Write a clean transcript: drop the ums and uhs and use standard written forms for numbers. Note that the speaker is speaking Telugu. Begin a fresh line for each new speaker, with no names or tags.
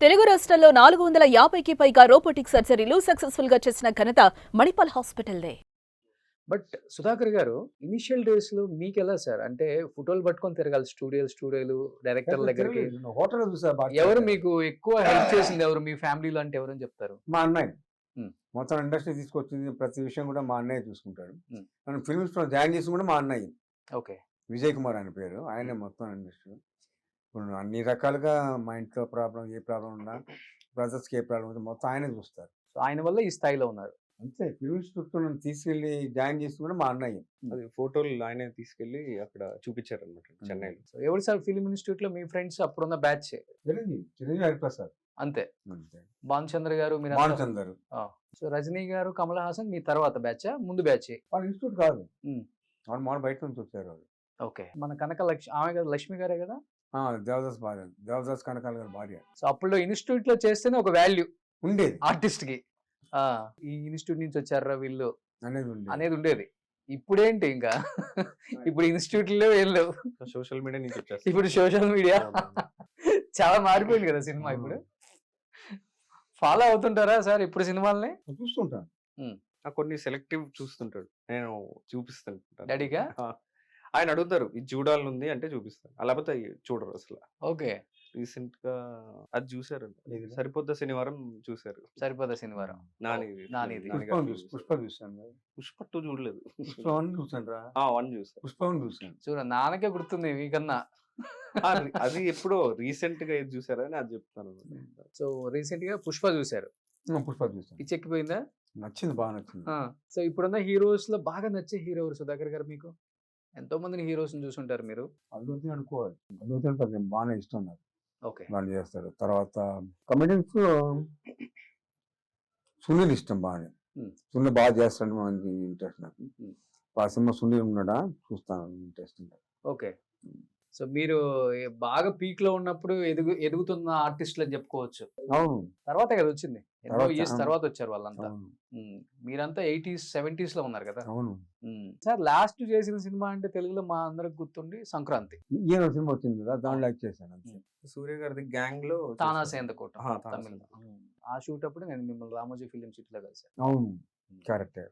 తెలుగు రాష్ట్రాల్లో 450కి పైగా రోబోటిక్ సర్జరీలు సక్సెస్ఫుల్ గా చేసిన ఘనత మణిపాల్ హాస్పిటల్దే.
బట్ సుధాకర్ గారు, ఇనిషియల్ డేస్ లో మీకు ఎలా సార్? అంటే ఫోటోలు పట్టుకొని తిరగాలి, స్టూడియోలు డైరెక్టర్ల దగ్గరికి.
హోటల్ చూసా
ఎవరు మీకు ఎక్కువ హెల్ప్ చేసింది? ఎవరు మీ ఫ్యామిలీలో అంటే ఎవరని చెప్తారు?
మా అన్నయ్య
ఉమ్.
మొత్తం ఇండస్ట్రీ తీసుకొచ్చింది ప్రతి విషయం కూడా మా అన్నయ్య చూసుకుంటాడు.
ఉమ్.
నన్ను ఫిల్మ్స్ లో జాయిన్ చేసి కూడా మా అన్నయ్య
ఓకే.
విజయ్ కుమార్ అని పేరు, ఆయనే మొత్తం ఇండస్ట్రీ. ఇప్పుడు అన్ని రకాలుగా మా ఇంట్లో ప్రాబ్లం, ఏ ప్రాబ్లం ఉన్నా, బ్రదర్స్కి ఏ ప్రాబ్లం ఉందో మొత్తం ఆయనే చూస్తారు.
సో ఆయన వల్ల ఈ స్థాయిలో ఉన్నారు.
అంతే, ఫిల్మ్స్ చుట్టూ నన్ను తీసుకెళ్ళి జాయిన్ చేసి కూడా మా అన్నయ్య.
అది ఫోటోలు ఆయనే తీసుకెళ్లి అక్కడ చూపించారు అనమాట చెన్నైలో.
సో ఎవరు సార్ ఫిలిం ఇన్స్టిట్యూట్ లో మీ ఫ్రెండ్స్ అప్పుడున్న బ్యాచ్?
చిరంజీవి హరిప్రసాద్
అంతే.
అంతే,
భానుచంద్ర గారు మీరు?
భానుచందర్.
సో రజనీ గారు, కమల్ హాసన్ మీ తర్వాత బ్యాచ్, ముందు బ్యాచ్?
వాళ్ళ ఇన్స్టిట్యూట్ కాదు,
ఉమ్.
వాళ్ళు మామూలు బయట నుంచి వచ్చారు వాళ్ళు.
ఓకే. మన కనక ఆమె కదా, లక్ష్మి గారే కదా?
దేవదాస్ భార్య, దేవదాస్ కనకాల గారి భార్య.
సో అప్పుడు ఇన్స్టిట్యూట్ లో చేస్తేనే ఒక వాల్యూ
ఉండేది
ఆర్టిస్ట్ కి. ఈ ఇన్స్టిట్యూట్ నుంచి వచ్చారా వీళ్ళు
అనేది
అనేది ఉండేది. ఇప్పుడేంటి ఇంకా ఇప్పుడు ఇన్స్టిట్యూట్ లో ఏం లేవు,
సోషల్ మీడియా నుంచి వచ్చేస్తారు.
ఇప్పుడు సోషల్ మీడియా చాలా మారిపోయింది కదా సినిమా. ఇప్పుడు ఫాలో అవుతుంటారా సార్ ఇప్పుడు సినిమాల్ని?
చూస్తుంటాను.
కొన్ని సెలెక్టివ్ చూస్తుంటాడు, నేను చూపిస్తాను
డాడీగా.
ఆయన అడుగుతారు ఇది చూడాలనుంది అంటే చూపిస్తాను, లేకపోతే చూడరు అసలు.
ఓకే.
రీసెంట్ గా అది చూసారు, సరిపోద్ద శనివారం చూసారు.
సరిపోదా శనివారం?
నానిది.
పుష్ప చూసాను.
పుష్ప 2 చూడలేదు.
పుష్ప 1 చూసాను రా.
1 చూసాను.
పుష్ప 1 చూసాను.
చూడ నాన్నకే గుర్తుంది మీకన్నా.
అది ఎప్పుడో రీసెంట్ గా ఏది చూసారని అది చెప్తాను.
సో రీసెంట్ గా పుష్ప చూసారు.
పుష్ప చూసాను.
పిచ్చెక్కిపోయిందా?
నచ్చింది, బాగా నచ్చింది.
సో ఇప్పుడున్న హీరోస్ లో బాగా నచ్చే హీరో ఎవరు సుధాకర్ గారు మీకు? ఎంతో మందిని హీరోస్ చూసుంటారు మీరు.
అల్లు అర్జున్ అనుకోవాలి, అల్లు అర్జున్ కొంచెం బాగానే ఇష్టం నాకు.
ఓకే.
వాళ్ళు చేస్తారు. తర్వాత కమెడియన్స్ సునీల్ ఇష్టం బాగా. సునీల్ బాగా చేస్తాడు, మంచి ఇంట్రెస్ట్ నాకు. ఆ సినిమా సునీల్ ఉన్నాడా చూస్తాను, ఇంట్రెస్ట్.
ఓకే. సో మీరు బాగా పీక్ లో ఉన్నప్పుడు ఎదుగుతున్న ఆర్టిస్టులు అని చెప్పుకోవచ్చు.
అవును,
తర్వాత కదా వచ్చింది, ఎన్నో ఇయర్స్ తర్వాత వచ్చారు వాళ్ళంతా.
అవును.
మీరంతా 80s 70s లో ఉన్నారు కదా.
అవును
సార్ లాస్ట్ చేసిన సినిమా అంటే తెలుగులో మా అందరికి గుర్తుండి సంక్రాంతి.
ఈయన సినిమా వచ్చింది కదా, దాంట్లో యాక్ట్ చేశాను అంతే.
సూర్య గారిది గ్యాంగ్ లో
తానా సేందకోట
తానా
తమిళ. ఆ షూట్ అప్పుడు నేను మిమ్మల్ని రామోజీ ఫిలిం సిటీలో కలిసాను.
అవును, కరెక్టే.